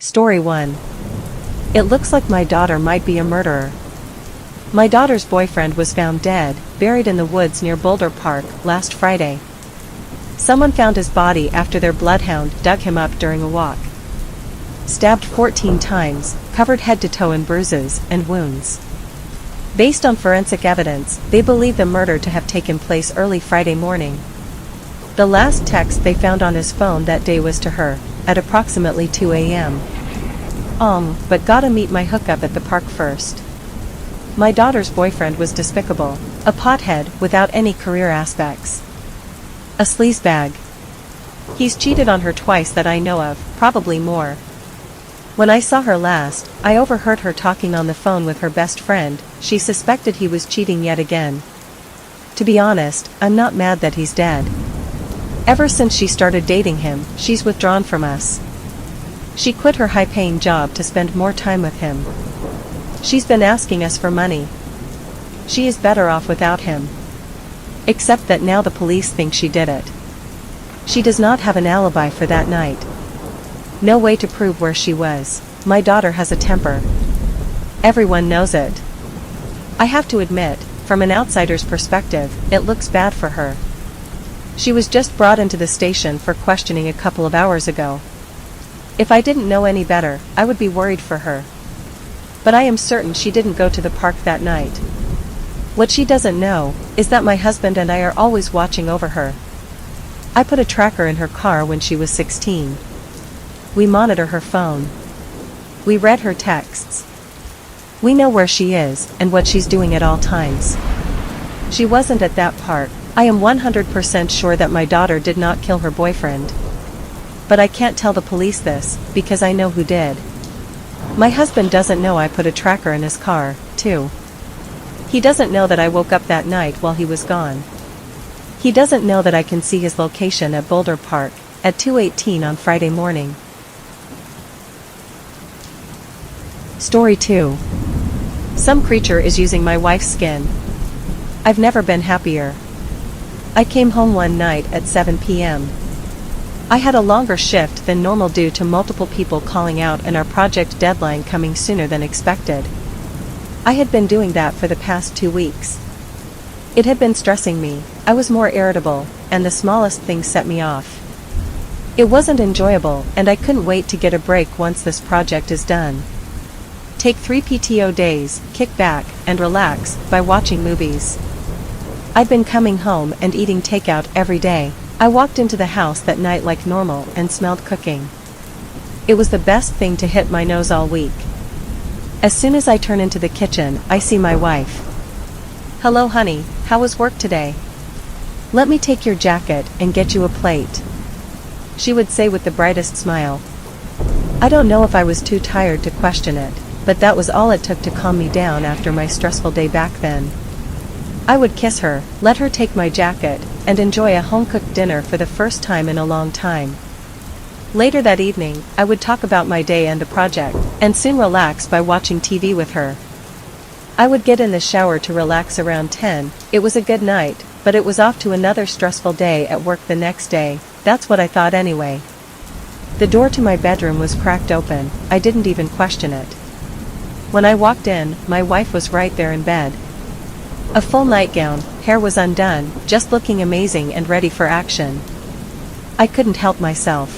Story 1. It looks like my daughter might be a murderer. My daughter's boyfriend was found dead, buried in the woods near Boulder Park, last Friday. Someone found his body after their bloodhound dug him up during a walk. Stabbed 14 times, covered head to toe in bruises and wounds. Based on forensic evidence, they believe the murder to have taken place early Friday morning. The last text they found on his phone that day was to her, at approximately 2 a.m. But gotta meet my hookup at the park first. My daughter's boyfriend was despicable, a pothead without any career aspects. A sleazebag. He's cheated on her twice that I know of, probably more. When I saw her last, I overheard her talking on the phone with her best friend. She suspected he was cheating yet again. To be honest, I'm not mad that he's dead. Ever since she started dating him, she's withdrawn from us. She quit her high-paying job to spend more time with him. She's been asking us for money. She is better off without him. Except that now the police think she did it. She does not have an alibi for that night. No way to prove where she was. My daughter has a temper. Everyone knows it. I have to admit, from an outsider's perspective, it looks bad for her. She was just brought into the station for questioning a couple of hours ago. If I didn't know any better, I would be worried for her. But I am certain she didn't go to the park that night. What she doesn't know is that my husband and I are always watching over her. I put a tracker in her car when she was 16. We monitor her phone. We read her texts. We know where she is and what she's doing at all times. She wasn't at that park. I am 100% sure that my daughter did not kill her boyfriend. But I can't tell the police this, because I know who did. My husband doesn't know I put a tracker in his car, too. He doesn't know that I woke up that night while he was gone. He doesn't know that I can see his location at Boulder Park, at 2:18 on Friday morning. Story 2. Some creature is using my wife's skin. I've never been happier. I came home one night at 7 p.m. I had a longer shift than normal due to multiple people calling out and our project deadline coming sooner than expected. I had been doing that for the past 2 weeks. It had been stressing me. I was more irritable, and the smallest things set me off. It wasn't enjoyable, and I couldn't wait to get a break once this project is done. Take 3 PTO days, kick back, and relax by watching movies. I'd been coming home and eating takeout every day. I walked into the house that night like normal and smelled cooking. It was the best thing to hit my nose all week. As soon as I turn into the kitchen, I see my wife. "Hello honey, how was work today? Let me take your jacket and get you a plate," she would say with the brightest smile. I don't know if I was too tired to question it, but that was all it took to calm me down after my stressful day back then. I would kiss her, let her take my jacket, and enjoy a home-cooked dinner for the first time in a long time. Later that evening, I would talk about my day and the project, and soon relax by watching TV with her. I would get in the shower to relax around 10. It was a good night, but it was off to another stressful day at work the next day. That's what I thought anyway. The door to my bedroom was cracked open. I didn't even question it. When I walked in, my wife was right there in bed. A full nightgown, hair was undone, just looking amazing and ready for action. I couldn't help myself.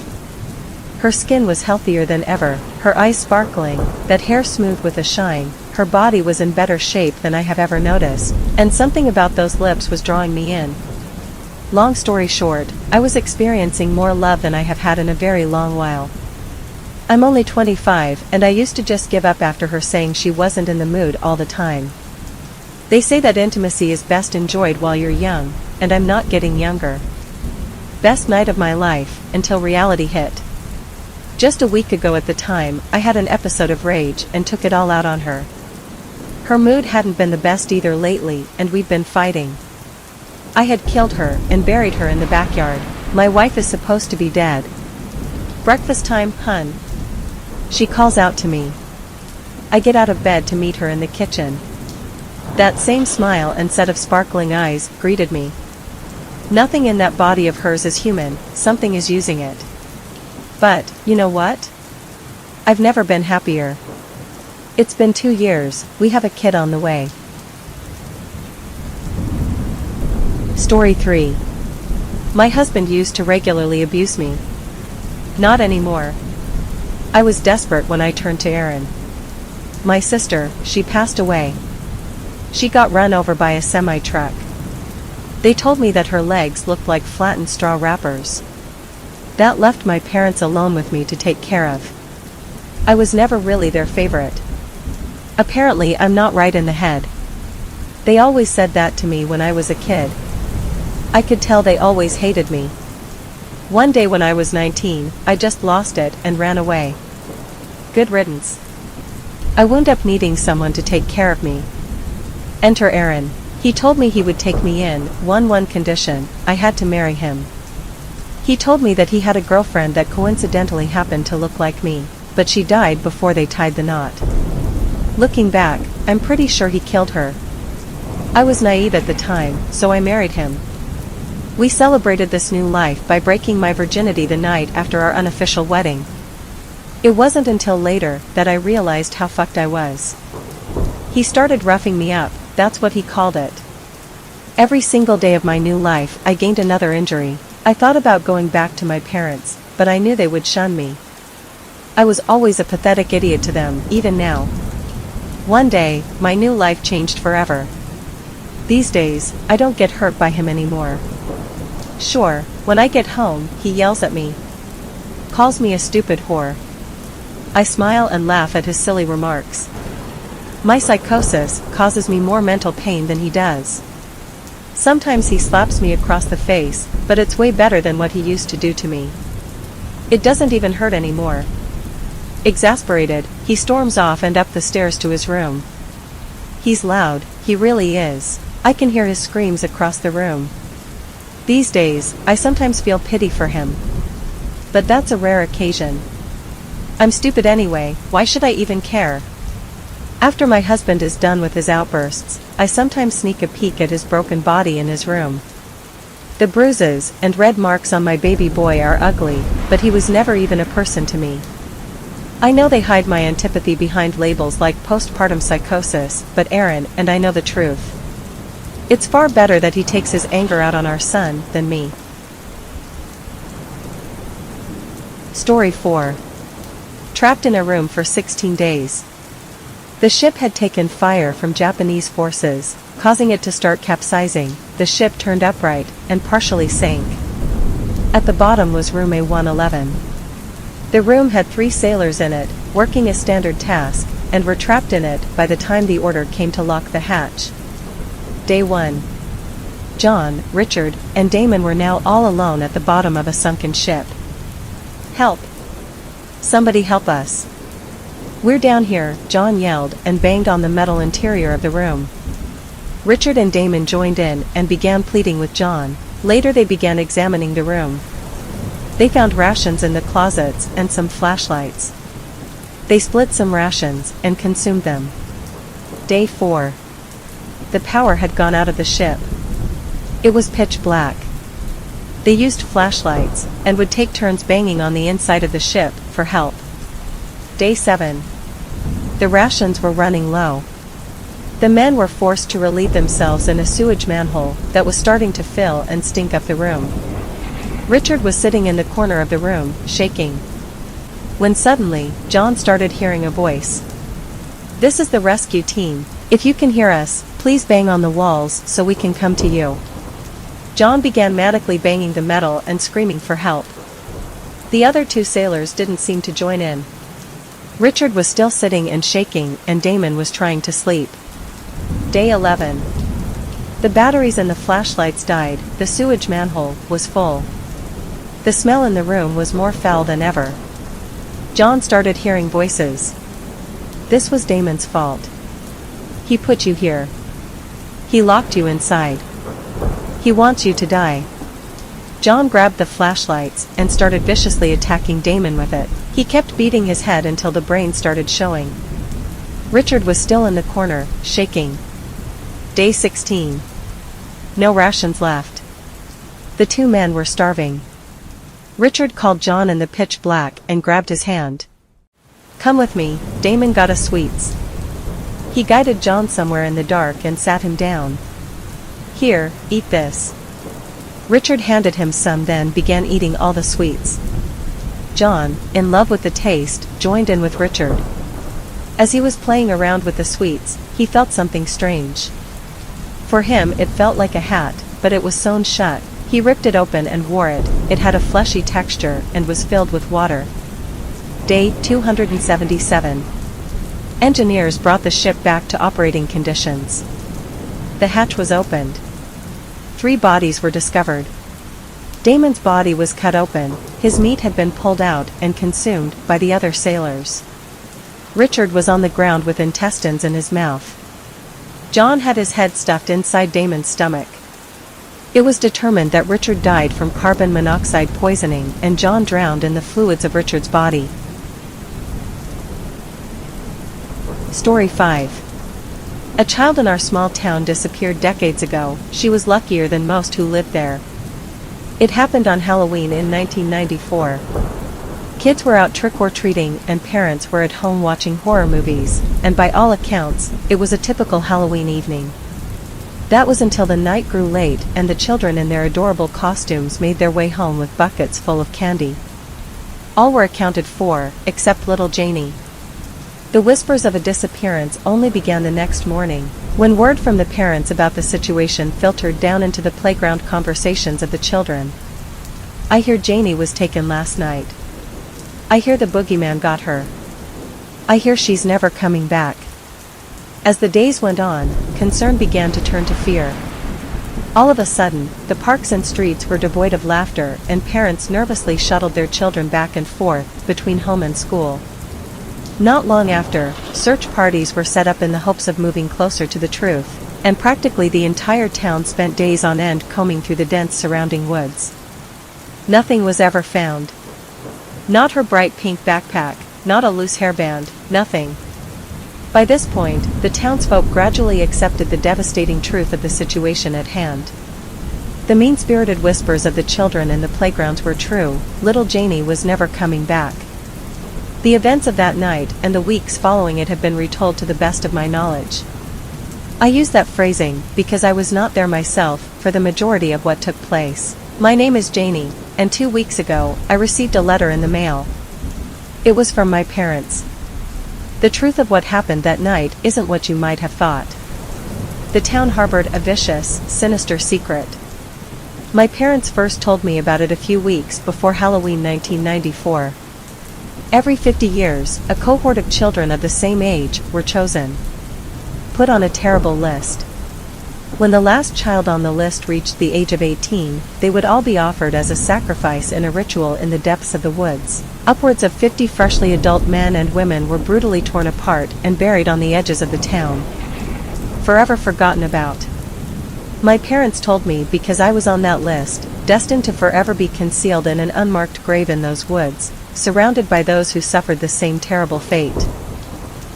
Her skin was healthier than ever, her eyes sparkling, that hair smooth with a shine. Her body was in better shape than I have ever noticed, and something about those lips was drawing me in. Long story short, I was experiencing more love than I have had in a very long while. I'm only 25, and I used to just give up after her saying she wasn't in the mood all the time. They say that intimacy is best enjoyed while you're young, and I'm not getting younger. Best night of my life, until reality hit. Just a week ago at the time, I had an episode of rage and took it all out on her. Her mood hadn't been the best either lately, and we'd been fighting. I had killed her and buried her in the backyard. My wife is supposed to be dead. "Breakfast time, hun." She calls out to me. I get out of bed to meet her in the kitchen. That same smile and set of sparkling eyes greeted me. Nothing in that body of hers is human, something is using it. But, you know what? I've never been happier. It's been 2 years, we have a kid on the way. Story 3. My husband used to regularly abuse me. Not anymore. I was desperate when I turned to Erin. My sister, she passed away. She got run over by a semi-truck. They told me that her legs looked like flattened straw wrappers. That left my parents alone with me to take care of. I was never really their favorite. Apparently I'm not right in the head. They always said that to me when I was a kid. I could tell they always hated me. One day when I was 19, I just lost it and ran away. Good riddance. I wound up needing someone to take care of me. Enter Erin. He told me he would take me in, one condition: I had to marry him. He told me that he had a girlfriend that coincidentally happened to look like me, but she died before they tied the knot. Looking back, I'm pretty sure he killed her. I was naive at the time, so I married him. We celebrated this new life by breaking my virginity the night after our unofficial wedding. It wasn't until later that I realized how fucked I was. He started roughing me up, that's what he called it. Every single day of my new life I gained another injury. I thought about going back to my parents, but I knew they would shun me. I was always a pathetic idiot to them, even now. One day, my new life changed forever. These days, I don't get hurt by him anymore. Sure, when I get home, he yells at me. Calls me a stupid whore. I smile and laugh at his silly remarks. My psychosis causes me more mental pain than he does. Sometimes he slaps me across the face, but it's way better than what he used to do to me. It doesn't even hurt anymore. Exasperated, he storms off and up the stairs to his room. He's loud, he really is. I can hear his screams across the room. These days, I sometimes feel pity for him. But that's a rare occasion. I'm stupid anyway, why should I even care? After my husband is done with his outbursts, I sometimes sneak a peek at his broken body in his room. The bruises and red marks on my baby boy are ugly, but he was never even a person to me. I know they hide my antipathy behind labels like postpartum psychosis, but Erin and I know the truth. It's far better that he takes his anger out on our son than me. Story 4. Trapped in a room for 16 days. The ship had taken fire from Japanese forces, causing it to start capsizing. The ship turned upright and partially sank. At the bottom was room A111. The room had 3 sailors in it, working a standard task, and were trapped in it by the time the order came to lock the hatch. Day 1. John, Richard, and Damon were now all alone at the bottom of a sunken ship. Help! Somebody help us! We're down here, John yelled and banged on the metal interior of the room. Richard and Damon joined in and began pleading with John. Later they began examining the room. They found rations in the closets and some flashlights. They split some rations and consumed them. Day 4. The power had gone out of the ship. It was pitch black. They used flashlights and would take turns banging on the inside of the ship for help. Day 7. The rations were running low. The men were forced to relieve themselves in a sewage manhole that was starting to fill and stink up the room. Richard was sitting in the corner of the room, shaking. When suddenly, John started hearing a voice. "This is the rescue team. If you can hear us, please bang on the walls so we can come to you." John began manically banging the metal and screaming for help. The other 2 sailors didn't seem to join in. Richard was still sitting and shaking, and Damon was trying to sleep. Day 11. The batteries in the flashlights died. The sewage manhole was full. The smell in the room was more foul than ever. John started hearing voices. This was Damon's fault. He put you here. He locked you inside. He wants you to die. John grabbed the flashlights and started viciously attacking Damon with it. He kept beating his head until the brain started showing. Richard was still in the corner, shaking. Day 16. No rations left. The 2 men were starving. Richard called John in the pitch black and grabbed his hand. Come with me, Damon got us sweets. He guided John somewhere in the dark and sat him down. Here, eat this. Richard handed him some, then began eating all the sweets. John, in love with the taste, joined in with Richard. As he was playing around with the sweets, he felt something strange. For him it felt like a hat, but it was sewn shut. He ripped it open and wore it. It had a fleshy texture and was filled with water. Day 277. Engineers brought the ship back to operating conditions. The hatch was opened. 3 bodies were discovered. Damon's body was cut open, his meat had been pulled out and consumed by the other sailors. Richard was on the ground with intestines in his mouth. John had his head stuffed inside Damon's stomach. It was determined that Richard died from carbon monoxide poisoning and John drowned in the fluids of Richard's body. Story 5. A child in our small town disappeared decades ago. She was luckier than most who lived there. It happened on Halloween in 1994. Kids were out trick-or-treating and parents were at home watching horror movies, and by all accounts, it was a typical Halloween evening. That was until the night grew late and the children in their adorable costumes made their way home with buckets full of candy. All were accounted for, except little Janie. The whispers of a disappearance only began the next morning, when word from the parents about the situation filtered down into the playground conversations of the children. I hear Janie was taken last night. I hear the boogeyman got her. I hear she's never coming back. As the days went on, concern began to turn to fear. All of a sudden, the parks and streets were devoid of laughter and parents nervously shuttled their children back and forth between home and school. Not long after, search parties were set up in the hopes of moving closer to the truth, and practically the entire town spent days on end combing through the dense surrounding woods. Nothing was ever found. Not her bright pink backpack, not a loose hairband, nothing. By this point, the townsfolk gradually accepted the devastating truth of the situation at hand. The mean-spirited whispers of the children in the playgrounds were true. Little Janie was never coming back. The events of that night and the weeks following it have been retold to the best of my knowledge. I use that phrasing because I was not there myself for the majority of what took place. My name is Janie, and 2 weeks ago, I received a letter in the mail. It was from my parents. The truth of what happened that night isn't what you might have thought. The town harbored a vicious, sinister secret. My parents first told me about it a few weeks before Halloween 1994. Every 50 years, a cohort of children of the same age were chosen. Put on a terrible list. When the last child on the list reached the age of 18, they would all be offered as a sacrifice in a ritual in the depths of the woods. Upwards of 50 freshly adult men and women were brutally torn apart and buried on the edges of the town. Forever forgotten about. My parents told me because I was on that list, destined to forever be concealed in an unmarked grave in those woods, surrounded by those who suffered the same terrible fate.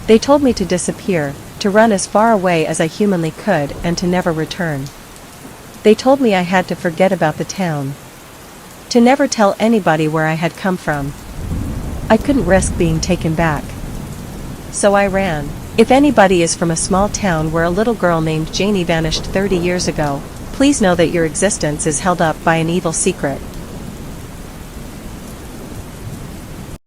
They told me to disappear, to run as far away as I humanly could and to never return. They told me I had to forget about the town. To never tell anybody where I had come from. I couldn't risk being taken back. So I ran. If anybody is from a small town where a little girl named Janie vanished 30 years ago, please know that your existence is held up by an evil secret.